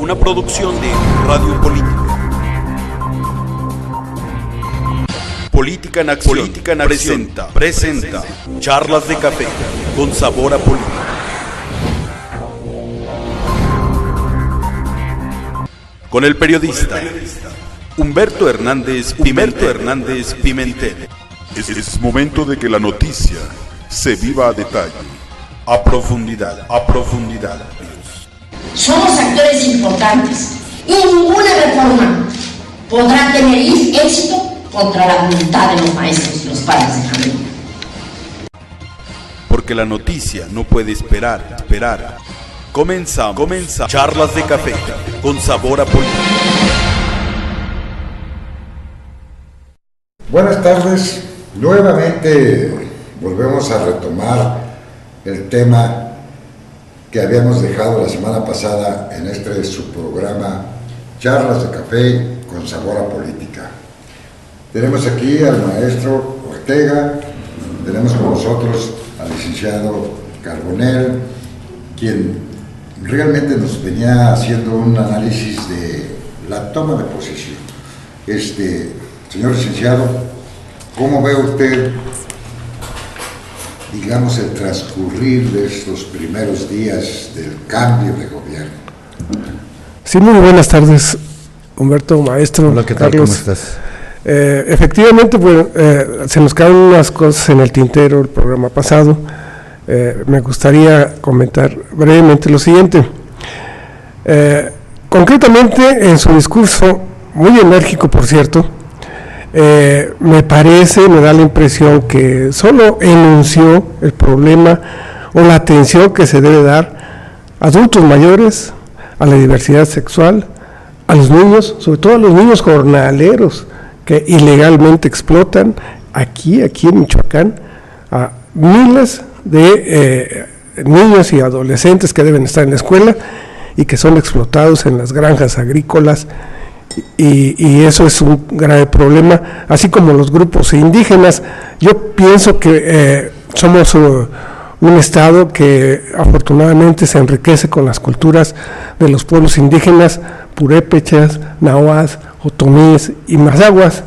una producción de Radio Política. Política en Acción, presenta Charlas de Café con sabor a política. Con el periodista Humberto Hernández Pimentel. Es momento de que la noticia se viva a detalle, a profundidad. Somos actores importantes y ninguna reforma podrá tener éxito contra la voluntad de los maestros y los padres de familia. Porque la noticia no puede esperar. Comenzamos. Charlas de Café con sabor a política. Buenas tardes. Nuevamente volvemos a retomar el tema que habíamos dejado la semana pasada en su programa Charlas de Café con sabor a política. Tenemos aquí al maestro Ortega, tenemos con nosotros al licenciado Carbonell, quien realmente nos venía haciendo un análisis de la toma de posesión. Señor licenciado, ¿cómo ve usted, digamos, el transcurrir de estos primeros días del cambio de gobierno? Sí, muy buenas tardes, Humberto, maestro. Hola, ¿qué tal? Carlos. ¿Cómo estás? Efectivamente, bueno, se nos quedaron unas cosas en el tintero el programa pasado. Me gustaría comentar brevemente lo siguiente. Concretamente, en su discurso, muy enérgico por cierto, me da la impresión que solo enunció el problema o la atención que se debe dar a adultos mayores, a la diversidad sexual, a los niños, sobre todo a los niños jornaleros que ilegalmente explotan aquí en Michoacán, a miles de niños y adolescentes que deben estar en la escuela y que son explotados en las granjas agrícolas. Y eso es un grave problema, así como los grupos indígenas. Yo pienso que somos un estado que afortunadamente se enriquece con las culturas de los pueblos indígenas, purépechas, nahuas, otomíes y mazaguas.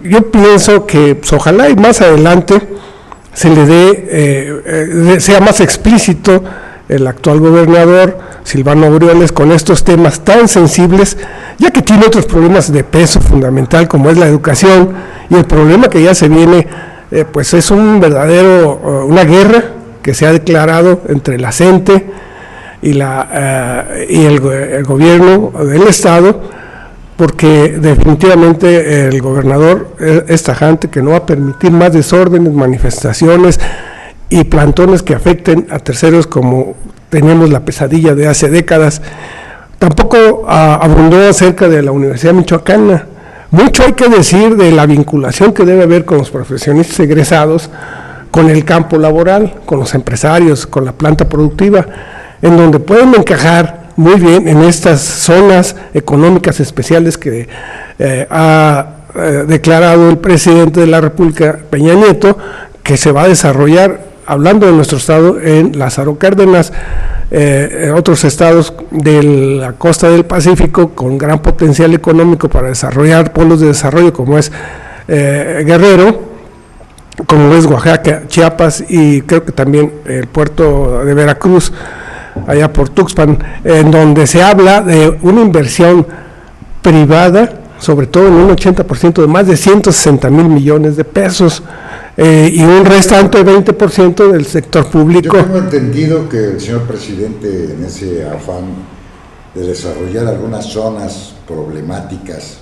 Yo pienso que pues, ojalá y más adelante se le sea más explícito el actual gobernador Silvano Aureoles con estos temas tan sensibles, ya que tiene otros problemas de peso fundamental como es la educación, y el problema que ya se viene pues es una guerra que se ha declarado entre la CENTE y el gobierno del estado, porque definitivamente el gobernador es tajante que no va a permitir más desórdenes, manifestaciones y plantones que afecten a terceros, como tenemos la pesadilla de hace décadas. Tampoco abundó acerca de la Universidad Michoacana. Mucho hay que decir de la vinculación que debe haber con los profesionistas egresados, con el campo laboral, con los empresarios, con la planta productiva, en donde pueden encajar muy bien en estas zonas económicas especiales que ha declarado el presidente de la República, Peña Nieto, que se va a desarrollar, hablando de nuestro estado, en Lázaro Cárdenas, otros estados de la costa del Pacífico con gran potencial económico para desarrollar polos de desarrollo, como es Guerrero, como es Oaxaca, Chiapas, y creo que también el puerto de Veracruz, allá por Tuxpan, en donde se habla de una inversión privada, sobre todo en un 80%, de más de 160,000 millones de pesos, y un restante 20% del sector público. Yo tengo entendido que el señor presidente, en ese afán de desarrollar algunas zonas problemáticas,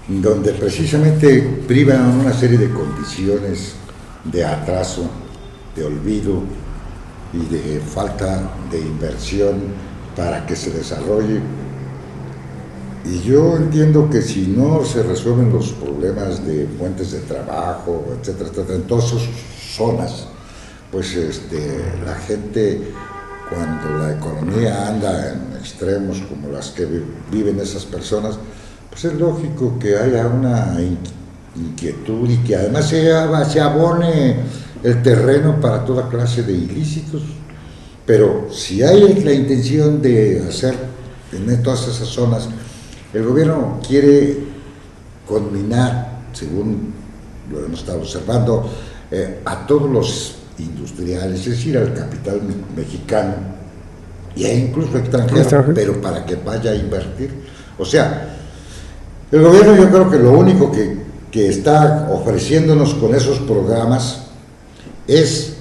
donde precisamente privan una serie de condiciones de atraso, de olvido y de falta de inversión para que se desarrolle. Y yo entiendo que si no se resuelven los problemas de fuentes de trabajo, etcétera, en todas esas zonas, pues la gente, cuando la economía anda en extremos como las que viven esas personas, pues es lógico que haya una inquietud y que además se abone el terreno para toda clase de ilícitos. Pero si hay la intención de hacer en todas esas zonas, el gobierno quiere conminar, según lo hemos estado observando, a todos los industriales, es decir, al capital mexicano e incluso extranjero, pero para que vaya a invertir. O sea, el gobierno, yo creo que lo único que está ofreciéndonos con esos programas es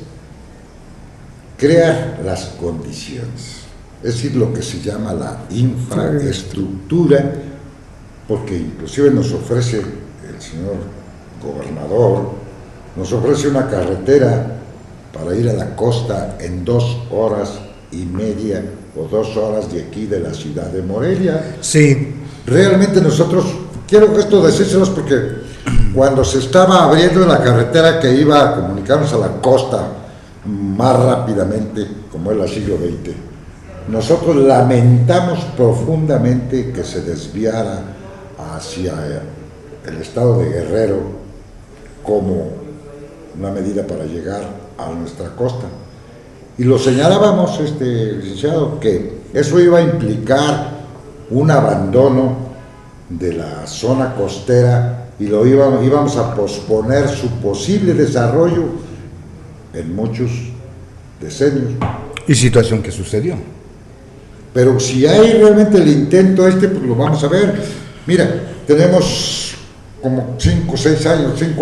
crear las condiciones, es decir, lo que se llama la infraestructura, porque inclusive nos ofrece el señor gobernador, nos ofrece una carretera para ir a la costa en 2 horas y media o 2 horas de aquí de la ciudad de Morelia. Sí. Realmente nosotros, quiero esto decírselos porque cuando se estaba abriendo la carretera que iba a comunicarnos a la costa más rápidamente, como es la siglo XX, nosotros lamentamos profundamente que se desviara hacia el estado de Guerrero como una medida para llegar a nuestra costa. Y lo señalábamos, licenciado, que eso iba a implicar un abandono de la zona costera y lo íbamos a posponer su posible desarrollo en muchos decenios. Y situación que sucedió. Pero si hay realmente el intento pues lo vamos a ver. Mira, tenemos como 5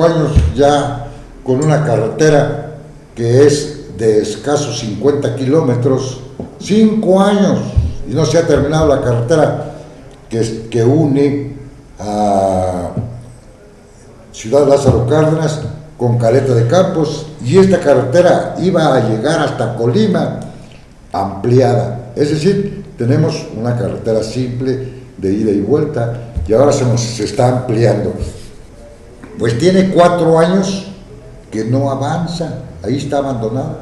años ya con una carretera que es de escasos 50 kilómetros, 5 años, y no se ha terminado la carretera que une a Ciudad Lázaro Cárdenas con Caleta de Campos, y esta carretera iba a llegar hasta Colima ampliada. Es decir, tenemos una carretera simple de ida y vuelta y ahora se está ampliando. Pues tiene 4 años que no avanza, ahí está abandonada.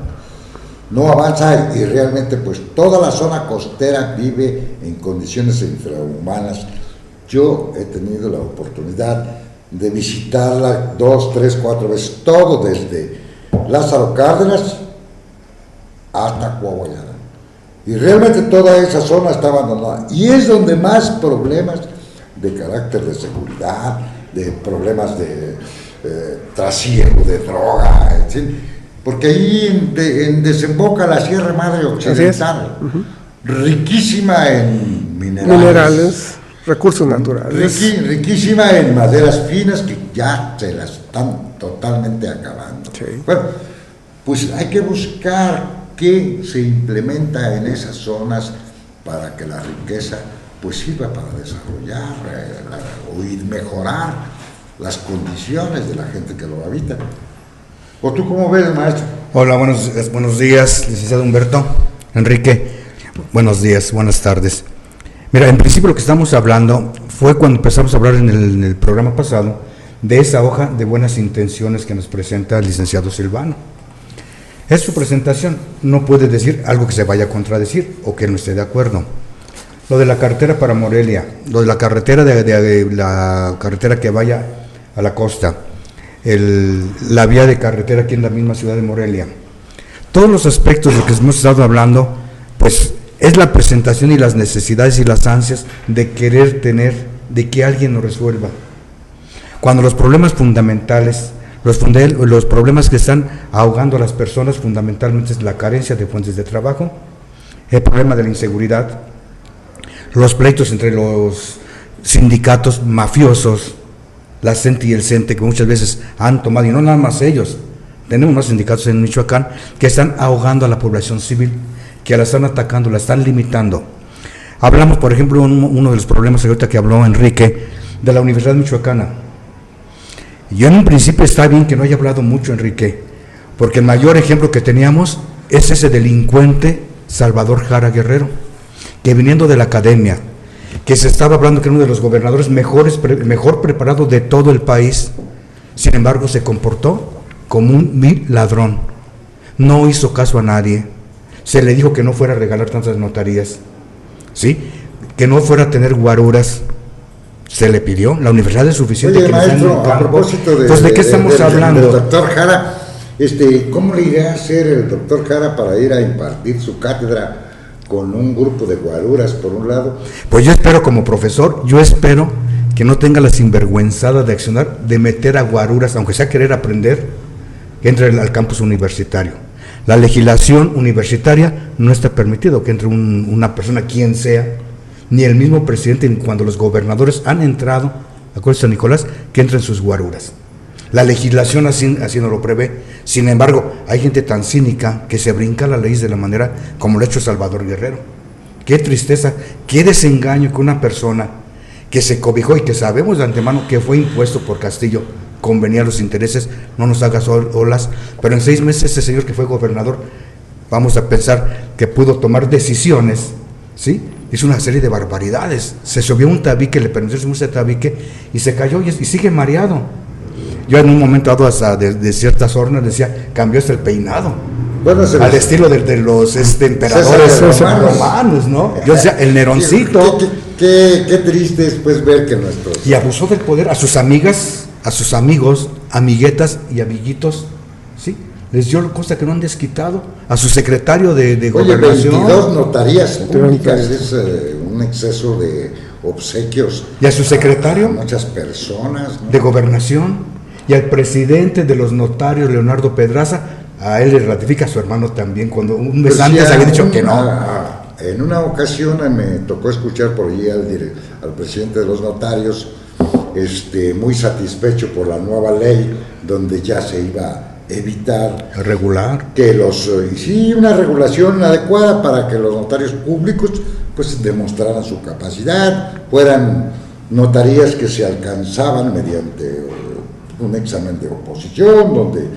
No avanza y realmente pues toda la zona costera vive en condiciones infrahumanas. Yo he tenido la oportunidad de visitarla 2, 3, 4 veces, todo desde Lázaro Cárdenas hasta Coahuila. Y realmente toda esa zona está abandonada. Y es donde más problemas de carácter de seguridad, de problemas de trasiego de droga, etc. Porque ahí desemboca la Sierra Madre Occidental, riquísima en minerales, recursos naturales, riquísima en maderas finas que ya se las están totalmente acabando. Sí. Bueno, pues hay que buscar qué se implementa en esas zonas para que la riqueza pues sirva para desarrollar y mejorar las condiciones de la gente que lo habita. ¿O tú cómo ves, maestro? Hola, buenos días, licenciado Humberto, Enrique, buenos días, buenas tardes. Mira, en principio lo que estamos hablando fue cuando empezamos a hablar en el programa pasado de esa hoja de buenas intenciones que nos presenta el licenciado Silvano. Es su presentación, no puede decir algo que se vaya a contradecir o que no esté de acuerdo. Lo de la carretera para Morelia, lo de la carretera la carretera que vaya a la costa, la vía de carretera aquí en la misma ciudad de Morelia. Todos los aspectos de los que hemos estado hablando, pues es la presentación y las necesidades y las ansias de querer de que alguien nos resuelva. Cuando los problemas fundamentales, los problemas que están ahogando a las personas fundamentalmente es la carencia de fuentes de trabajo, el problema de la inseguridad, los pleitos entre los sindicatos mafiosos, la CENTE y el CENTE, que muchas veces han tomado, y no nada más ellos, tenemos más sindicatos en Michoacán que están ahogando a la población civil, que la están atacando, la están limitando. Hablamos, por ejemplo, uno de los problemas ahorita que habló Enrique, de la Universidad Michoacana. Yo en un principio está bien que no haya hablado mucho Enrique, porque el mayor ejemplo que teníamos es ese delincuente Salvador Jara Guerrero, que viniendo de la academia, que se estaba hablando que era uno de los gobernadores mejor preparado de todo el país, sin embargo se comportó como un vil ladrón, no hizo caso a nadie, se le dijo que no fuera a regalar tantas notarías, ¿sí? Que no fuera a tener guaruras, se le pidió, la universidad es suficiente. Oye, que maestro, a propósito ¿de qué estamos hablando? Del doctor Jara, ¿cómo le irá a hacer el doctor Jara para ir a impartir su cátedra con un grupo de guaruras por un lado. Pues yo espero, como profesor, que no tenga la sinvergüenzada de accionar, de meter a guaruras, aunque sea querer aprender, que entre al campus universitario. La legislación universitaria no está permitido que entre una persona, quien sea, ni el mismo presidente, ni cuando los gobernadores han entrado, acuérdense San Nicolás, que entren sus guaruras. La legislación así no lo prevé. Sin embargo, hay gente tan cínica que se brinca las leyes de la manera como lo ha hecho Salvador Guerrero. Qué tristeza, qué desengaño que una persona que se cobijó y que sabemos de antemano que fue impuesto por Castillo, convenía a los intereses, no nos hagas olas, pero en 6 meses ese señor que fue gobernador, vamos a pensar que pudo tomar decisiones, ¿sí? Hizo una serie de barbaridades, se subió un tabique, le permitió subirse ese tabique y se cayó y sigue mareado. Yo en un momento dado hasta de ciertas órdenes decía, cambió hasta el peinado, bueno, al estilo de los emperadores romanos, ¿no? Yo decía, el Neroncito. Qué triste es pues ver que nuestros... Y abusó del poder a sus amigas, a sus amigos, amiguetas y amiguitos, ¿sí? Les dio cosa que no han desquitado. A su secretario de gobernación. 22 notarías públicas, es un exceso de obsequios. Y a su secretario. A muchas personas, ¿no? De gobernación. Y al presidente de los notarios, Leonardo Pedraza, a él le ratifica, a su hermano también, cuando un mes antes había dicho que no. En una ocasión me tocó escuchar por allí al presidente de los notarios, muy satisfecho por la nueva ley, donde ya se iba a evitar regular que una regulación adecuada para que los notarios públicos pues demostraran su capacidad, fueran notarías que se alcanzaban mediante un examen de oposición, donde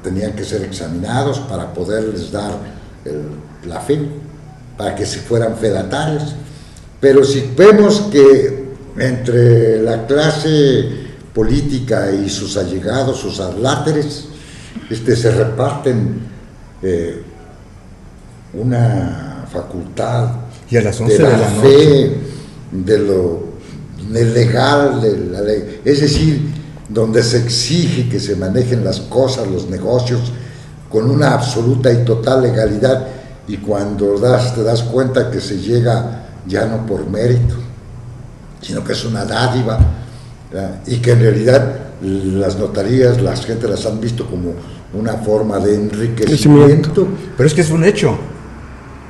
tenían que ser examinados para poderles dar la fe, para que se fueran fedatarios. Pero si vemos que entre la clase política y sus allegados, sus adláteres, se reparten una facultad y a las 11 de la noche fe, de lo legal de la ley, es decir, donde se exige que se manejen las cosas, los negocios, con una absoluta y total legalidad, y cuando te das cuenta que se llega ya no por mérito, sino que es una dádiva, ¿verdad? Y que en realidad las notarías, la gente las han visto como una forma de enriquecimiento. Pero es que es un hecho.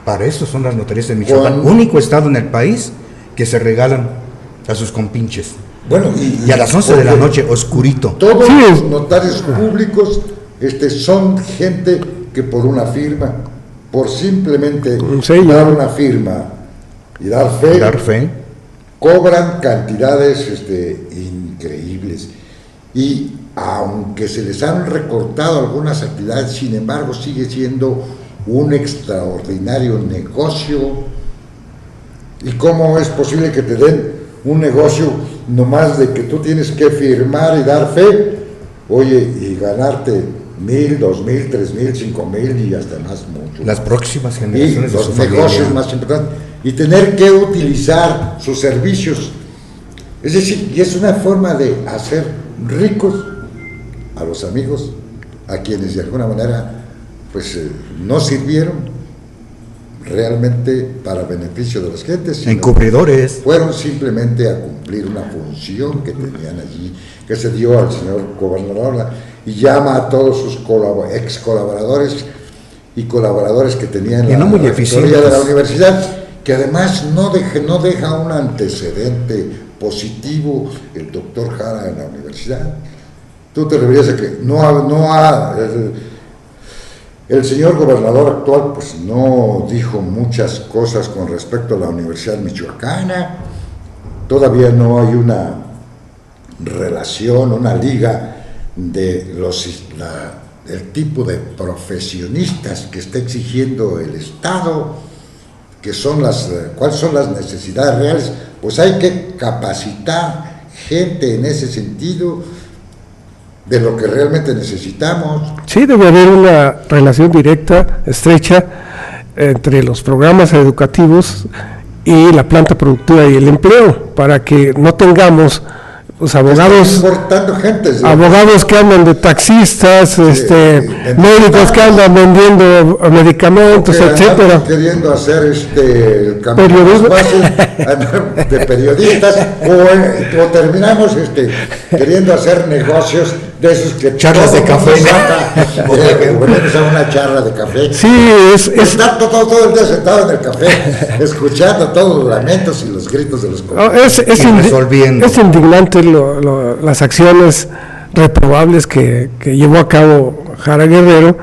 Para eso son las notarías de Michoacán, único estado en el país que se regalan a sus compinches. Bueno, y a las 11 de la noche, oscurito. Todos los notarios públicos son gente que por una firma, por simplemente dar una firma y dar fe, cobran cantidades increíbles. Y aunque se les han recortado algunas actividades, sin embargo sigue siendo un extraordinario negocio. ¿Y cómo es posible que te den un negocio nomás de que tú tienes que firmar y dar fe? Oye, y ganarte 1,000, 2,000, 3,000, 5,000 y hasta más mucho. Las próximas generaciones y los negocios más importantes. Y tener que utilizar sus servicios. Es decir, y es una forma de hacer ricos a los amigos, a quienes de alguna manera pues no sirvieron realmente para beneficio de las gentes, encubridores, fueron simplemente a cumplir una función que tenían allí, que se dio al señor gobernador, y llama a todos sus ex colaboradores y colaboradores que tenían la rectoría de la universidad, que además no deja un antecedente positivo el doctor Jara en la universidad. Tú te referías a que el señor gobernador actual pues no dijo muchas cosas con respecto a la Universidad Michoacana. Todavía no hay una relación, una liga de el tipo de profesionistas que está exigiendo el Estado, cuáles son las necesidades reales. Pues hay que capacitar gente en ese sentido, de lo que realmente necesitamos. Sí, debe haber una relación directa, estrecha, entre los programas educativos y la planta productiva y el empleo, para que no tengamos pues abogados, importando gente, ¿sí? Abogados que andan de taxistas, médicos que andan vendiendo medicamentos, etcétera. Queriendo hacer el camino más fácil de periodistas, o terminamos queriendo hacer negocios de esos que charlas de café, venimos a una charla de café. Sí, estar todo el día sentado en el café, escuchando todos los lamentos y los gritos de los compañeros. Es indignante las acciones reprobables que llevó a cabo Jara Guerrero,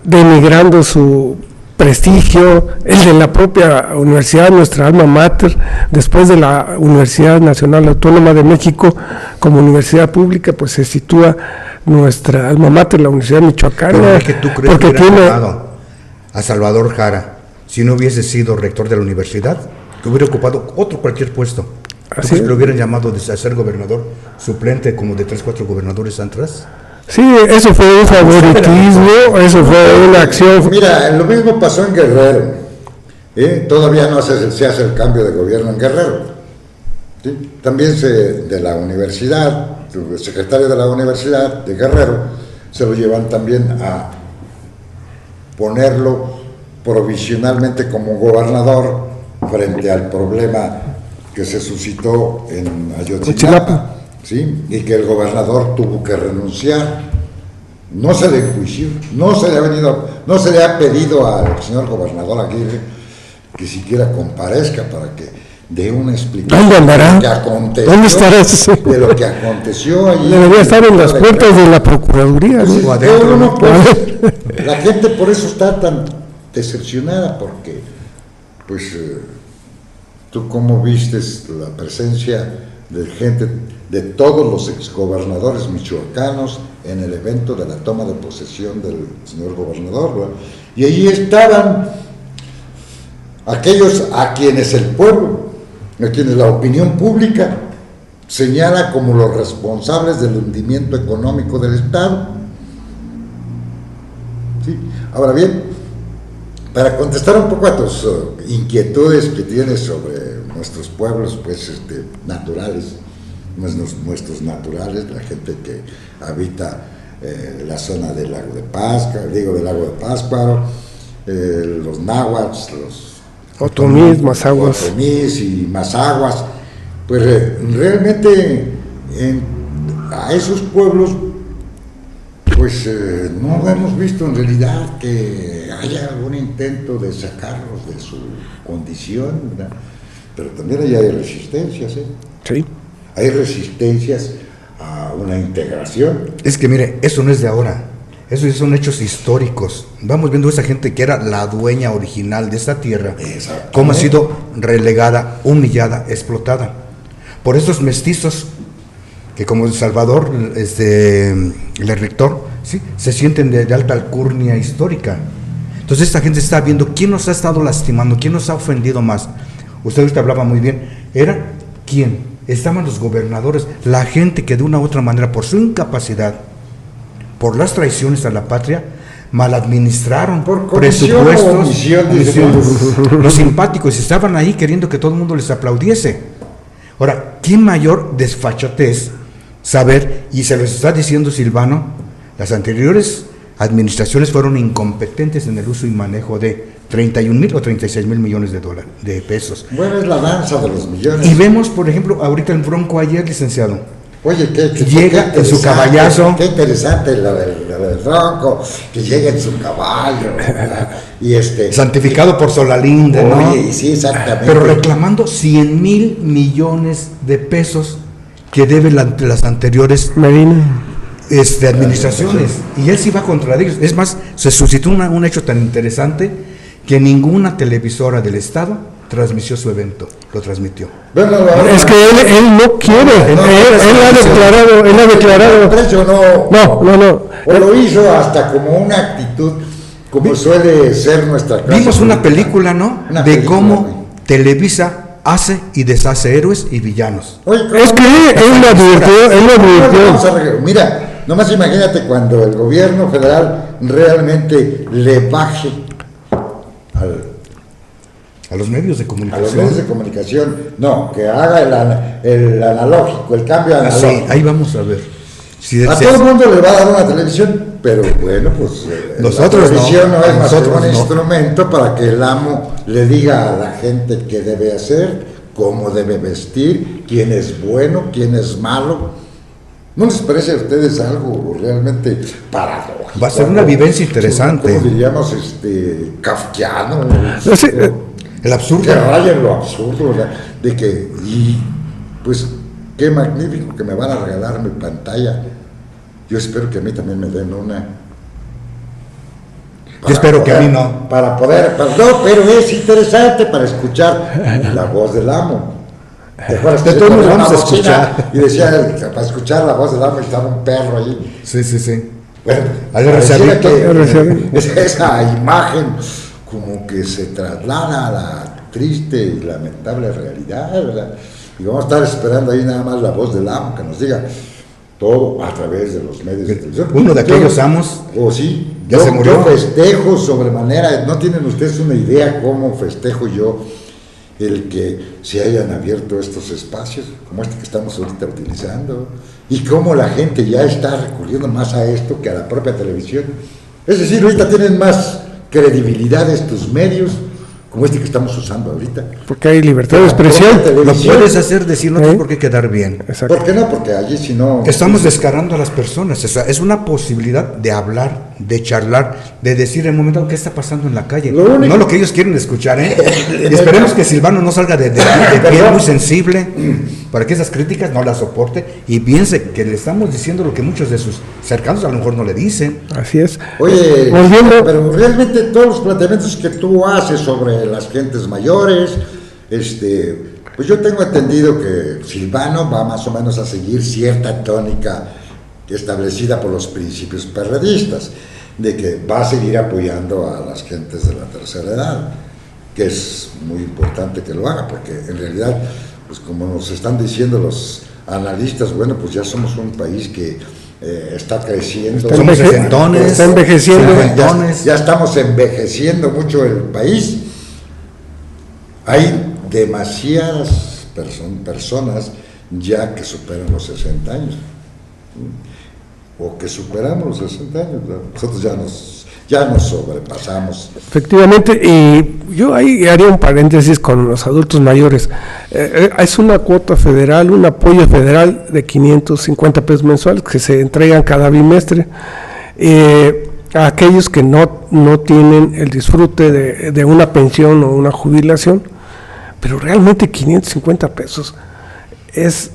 denigrando su prestigio, el de la propia universidad, nuestra alma mater, después de la Universidad Nacional Autónoma de México como universidad pública, pues se sitúa nuestra alma mater, la Universidad Michoacana. Pero es que tú crees que hubiera llamado a Salvador Jara si no hubiese sido rector de la universidad, que hubiera ocupado cualquier puesto. ¿Tú crees que lo hubieran llamado de ser gobernador suplente como de 3-4 gobernadores atrás? Sí, eso fue un favoritismo, eso fue una acción. Mira, lo mismo pasó en Guerrero. Todavía no se hace el cambio de gobierno en Guerrero. ¿Sí? También de la universidad, el secretario de la universidad de Guerrero, se lo llevan también a ponerlo provisionalmente como gobernador frente al problema que se suscitó en Ayotzinapa. ¿Sí? Y que el gobernador tuvo que renunciar. No se le enjuició, no se le ha pedido al señor gobernador Aguirre que siquiera comparezca para que dé una explicación de lo que aconteció. ¿Dónde estará ese? De lo que aconteció allí. Debería estar en las puertas de la Procuraduría. Pues, la gente por eso está tan decepcionada, porque pues tú cómo vistes la presencia de gente, de todos los exgobernadores michoacanos en el evento de la toma de posesión del señor gobernador, ¿verdad? Y allí estaban aquellos a quienes el pueblo, a quienes la opinión pública señala como los responsables del hundimiento económico del Estado. ¿Sí? Ahora bien, para contestar un poco a tus inquietudes que tienes sobre nuestros pueblos, pues naturales, nuestros naturales, la gente que habita la zona del lago de Pátzcuaro, los náhuatl, los otomís, mazahuas. Otomís y mazahuas, pues realmente a esos pueblos pues no hemos visto en realidad que haya algún intento de sacarlos de su condición, ¿verdad? Pero también hay resistencias, Sí. Hay resistencias a una integración. Es que mire, eso no es de ahora, eso son hechos históricos. Vamos viendo esa gente que era la dueña original de esta tierra, cómo ha sido relegada, humillada, explotada por estos mestizos que, como el Salvador, el rector, ¿sí?, se sienten de alta alcurnia histórica. Entonces esta gente está viendo quién nos ha estado lastimando, quién nos ha ofendido más. Usted ahorita hablaba muy bien, ¿era quién? Estaban los gobernadores, la gente que de una u otra manera, por su incapacidad, por las traiciones a la patria, maladministraron presupuestos, los simpáticos estaban ahí queriendo que todo el mundo les aplaudiese. Ahora, ¿qué mayor desfachatez saber, y se los está diciendo Silvano, las anteriores administraciones fueron incompetentes en el uso y manejo de 31,000 o 36,000 millones de pesos. Bueno, es la danza de los millones. Y vemos, por ejemplo, ahorita el Bronco ayer, licenciado. Oye, llega en su caballazo. Qué interesante la del Bronco, que llega en su caballo, ¿verdad? Y santificado por Solalinde, ¿no? Oye, sí, exactamente. Pero reclamando 100,000 millones de pesos que deben las anteriores administraciones. Y él sí va contra ellos. Es más, se suscitó un hecho tan interesante que ninguna televisora del Estado transmitió su evento, lo transmitió. Es que él no quiere, él ha declarado. No. O lo hizo hasta como una actitud, como suele ser nuestra clase. Vimos una película, ¿no? De cómo Televisa hace y deshace héroes y villanos. Oye, es que él lo advirtió. Mira, nomás imagínate cuando el gobierno A los medios de A comunicación. los medios de comunicación, no, que haga el analógico, el cambio analógico. Sí, ahí vamos a ver. Si A todo el mundo le va a dar una televisión, pero bueno, pues Nosotros la televisión no, no es más que nosotros un no. instrumento para que el amo le diga a la gente qué debe hacer, cómo debe vestir, quién es bueno, quién es malo. ¿No les parece a ustedes algo realmente paradójico? Va a ser una vivencia interesante. Como diríamos, kafkiano. No sé, El absurdo. Que raya en lo absurdo, ¿verdad? De que, y pues, qué magnífico que me van a regalar mi pantalla. Yo espero que a mí también me den una. Yo espero que a mí no. No, pero es interesante para escuchar la voz del amo. ¿Te acuerdas De que todos se modos ponía vamos una a escuchar. bocina y decía que para escuchar la voz del amo estaba un perro allí? Sí, sí, sí. Bueno, Al pareciera RCA. que esa imagen como que se traslada a la triste y lamentable realidad, ¿verdad? Y vamos a estar esperando ahí nada más la voz del amo que nos diga todo a través de los medios de televisión. Uno de aquellos amos. Sí, ya se murió. Yo festejo sobremanera, no tienen ustedes una idea cómo festejo yo el que se hayan abierto estos espacios, como este que estamos ahorita utilizando, y cómo la gente ya está recurriendo más a esto que a la propia televisión. Es decir, ahorita tienen más credibilidad estos medios, como este que estamos usando ahorita. porque hay libertad de expresión. Lo puedes hacer, decir, no tienes por qué quedar bien. Exacto. ¿Por qué no? Porque allí si no... Estamos descarando a las personas. O sea, es una posibilidad de hablar, de charlar, de decir en el momento qué está pasando en la calle. Lo único- No lo que ellos quieren escuchar, ¿eh? Y esperemos que Silvano no salga de piel muy sensible para que esas críticas no las soporte y piense que le estamos diciendo lo que muchos de sus cercanos a lo mejor no le dicen. Así es. Oye, Volviendo- pero realmente todos los planteamientos que tú haces sobre las gentes mayores, pues yo tengo entendido que Silvano va más o menos a seguir cierta tónica establecida por los principios perredistas, de que va a seguir apoyando a las gentes de la tercera edad, que es muy importante que lo haga, porque en realidad, pues como nos están diciendo los analistas, bueno, pues ya somos un país que está creciendo. Somos sesentones, está envejeciendo. Ya estamos envejeciendo mucho el país. Hay demasiadas personas ya que superan los 60 años. O que superamos los 60 años. ¿No? Nosotros ya nos sobrepasamos. Efectivamente, y yo ahí haría un paréntesis con los adultos mayores. Es una cuota federal, un apoyo federal de 550 pesos mensuales que se entregan cada bimestre a aquellos que no tienen el disfrute de una pensión o una jubilación, pero realmente 550 pesos es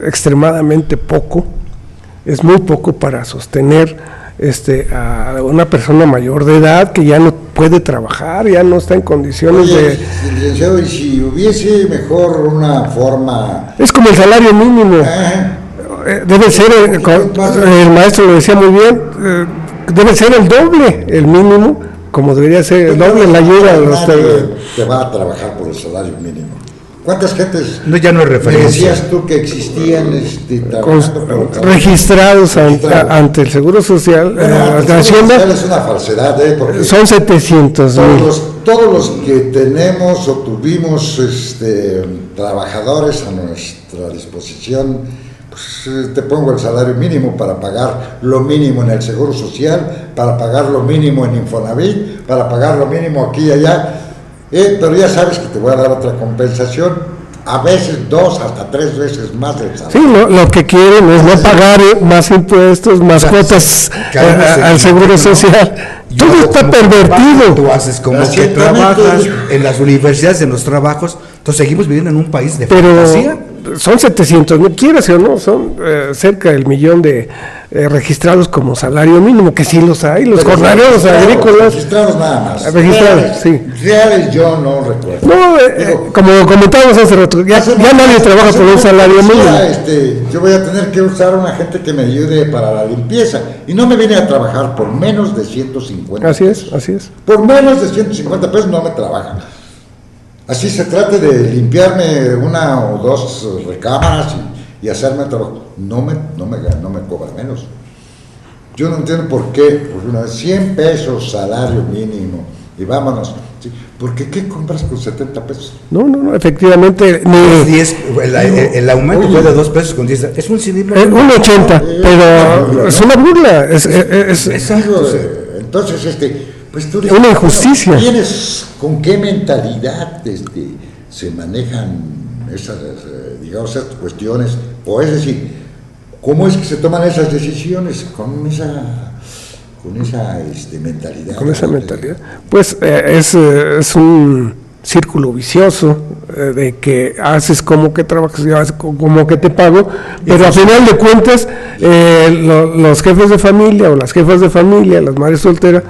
extremadamente poco, es muy poco para sostener a una persona mayor de edad que ya no puede trabajar, ya no está en condiciones Oye, licenciado, y si hubiese mejor una forma... Es como el salario mínimo. Debe ser, el maestro lo decía muy bien, debe ser el doble, el mínimo, como debería ser el doble la ayuda a los... que va a trabajar por el salario mínimo. ¿Cuántas gentes No, ya no es me referencia. decías tú que existían trabajando por el salario? registrados ante el Seguro Social, Bueno, la Hacienda, es una falsedad, porque son 700,000. todos los que tenemos o tuvimos trabajadores a nuestra disposición, pues te pongo el salario mínimo para pagar lo mínimo en el Seguro Social, para pagar lo mínimo en Infonavit, para pagar lo mínimo aquí y allá, pero ya sabes que te voy a dar otra compensación, a veces 2 hasta 3 veces más del salario. Sí, lo que quieren es no pagar más impuestos, más cuotas al Seguro Social. Todo está pervertido. Tú haces como que Ciertamente. trabajas en las universidades, en los trabajos. Entonces seguimos viviendo en un país de Pero fantasía. son 700,000, quieras o no, son cerca del 1,000,000 de registrados como salario mínimo, que sí los hay, los jornaleros agrícolas. Registrados nada más. Registrados, sí. Reales yo no recuerdo. No, Digo, como comentábamos hace rato, ya nadie trabaja por un salario mínimo. Yo voy a tener que usar a una gente que me ayude para la limpieza y no me viene a trabajar por menos de 150 Así pesos. es, así es. Por menos de 150 pesos no me trabajan. Así se trate de limpiarme 1 o 2 recámaras y hacerme el trabajo. No me cobra menos. Yo no entiendo por qué, porque 100 pesos salario mínimo y vámonos. ¿Sí? Porque ¿qué compras con 70 pesos? No, efectivamente. El aumento fue de 2 pesos con 10. Es un cinismo. Un 80, pero es una burla. Es algo. Entonces, pues tú una injusticia. ¿Con qué mentalidad se manejan esas, digamos, esas cuestiones? O es decir, ¿cómo es que se toman esas decisiones? Con esa mentalidad. Con esa mentalidad. Pues es un círculo vicioso de que haces como que trabajas y haces como que te pago, pero a final de cuentas los jefes de familia o las jefas de familia, las madres solteras,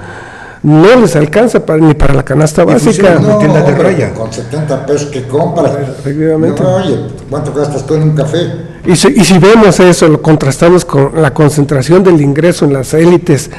no les alcanza ni para la canasta básica. No, tienda de raya. Con 70 pesos que compras. Efectivamente. No, oye, ¿cuánto gastas tú en un café? Y si vemos eso, lo contrastamos con la concentración del ingreso en las élites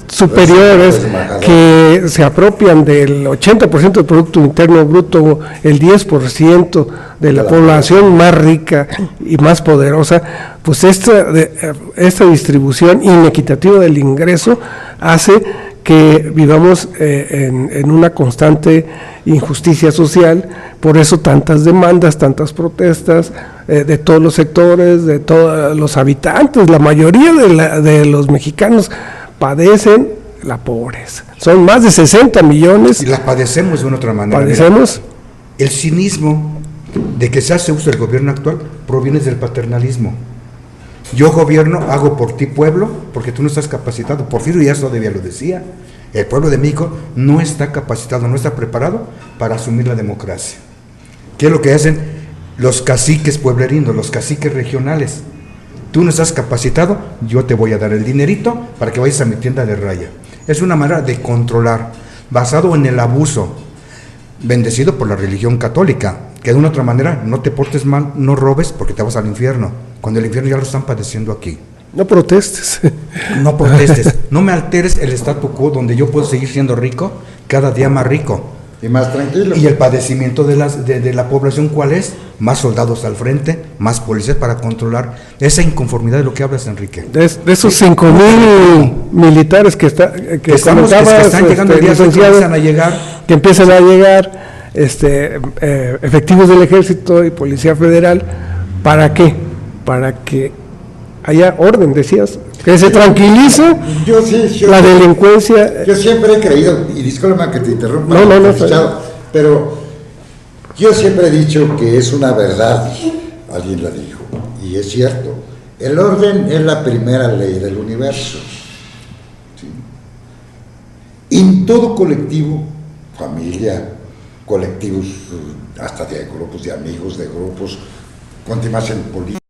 superiores, que se apropian del 80% del Producto Interno Bruto, el 10% de la población más rica y más poderosa, pues esta distribución inequitativa del ingreso hace que vivamos en una constante injusticia social. Por eso tantas demandas, tantas protestas de todos los sectores, de todos los habitantes. La mayoría de los mexicanos padecen la pobreza. Son más de 60 millones. Y la padecemos de una otra manera. Padecemos. Mira, el cinismo de que se hace uso del gobierno actual proviene del paternalismo. Yo gobierno, hago por ti pueblo, porque tú no estás capacitado. Porfirio Díaz todavía lo decía. El pueblo de México no está capacitado, no está preparado para asumir la democracia. ¿Qué es lo que hacen los caciques pueblerinos, los caciques regionales? Tú no estás capacitado, yo te voy a dar el dinerito para que vayas a mi tienda de raya. Es una manera de controlar, basado en el abuso, bendecido por la religión católica, que de una otra manera, no te portes mal, no robes porque te vas al infierno, cuando el infierno ya lo están padeciendo aquí. No protestes. No protestes, no me alteres el statu quo donde yo puedo seguir siendo rico, cada día más rico. Y más tranquilo. Y el padecimiento de la población, ¿cuál es? Más soldados al frente, más policías para controlar esa inconformidad de lo que hablas, Enrique. De esos 5,000 militares que están llegando, que empiezan a llegar, efectivos del ejército y policía federal, ¿para qué? Para que haya orden, decías, que se tranquilice la delincuencia. Yo siempre he creído, y discúlpame que te interrumpa, pero yo siempre he dicho que es una verdad, alguien la dijo, y es cierto, el orden es la primera ley del universo. ¿Sí? En todo colectivo, familia, colectivos, hasta de grupos de amigos, de grupos, cuanto más en política,